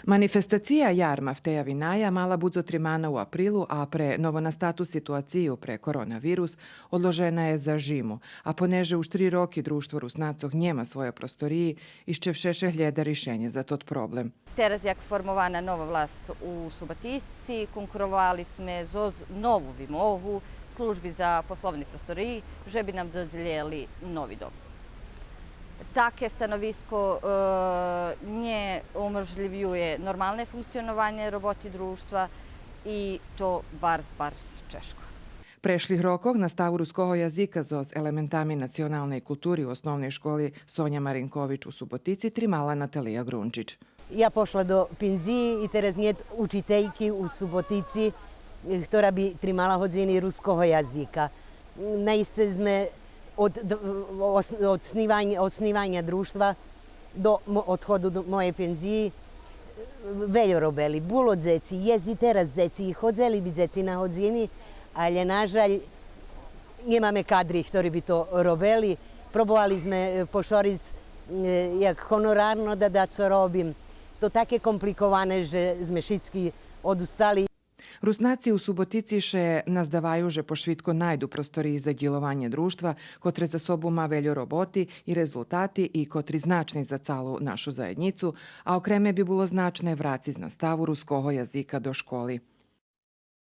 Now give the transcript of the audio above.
Manifestacija jarma v teja vinaja mala budzo trimana u aprilu, a pre novonastatu situaciju pre koronavirus odložena je za žimu, a poneže už 3 roki društvo Rusnacoh njema svoje prostoriji, iščevšeše hljeda rišenje za tot problem. Teraz, jak formowana nowa vlast u Subotici, konkurovali sme zoz novu vimohu, službi za poslovni prostoriji, že bi nam dodjeljeli novi dom. Takie stanowisko nie umožljivuje normalne funkcionovanje roboti društva i to bar češko. Prešlih rokov na stavu ruskoho jazika z elementami nacionalnej kulturi u osnovnej školi Sonja Marinković u Subotici trimala Natalija Grunčić. Ja pošla do penziji i teraz njet učiteljki u Subotici, która bi trimala hodzini ruskoho jazika. Najsezme od osnivanja društva do odhodu do moje penziji veljo robeli. Bulo dzeci, jezi teraz dzeci, hodzeli bi dzeci na hodzini, ali nažalj nemame kadri, ktorí bi to robili. Probovali sme pošoric jak honorarno da co robim. To také komplikovane, že sme všetci odustali. Rusnaci u Subotici še nazdavaju, že pošvitko najdu prostoriji za djelovanje društva, kotre za sobu ma veljo roboti i rezultati i kotri značni za calu našu zajednicu, a okreme bi bilo značne vraci z nastavu ruskoho jazika do školi.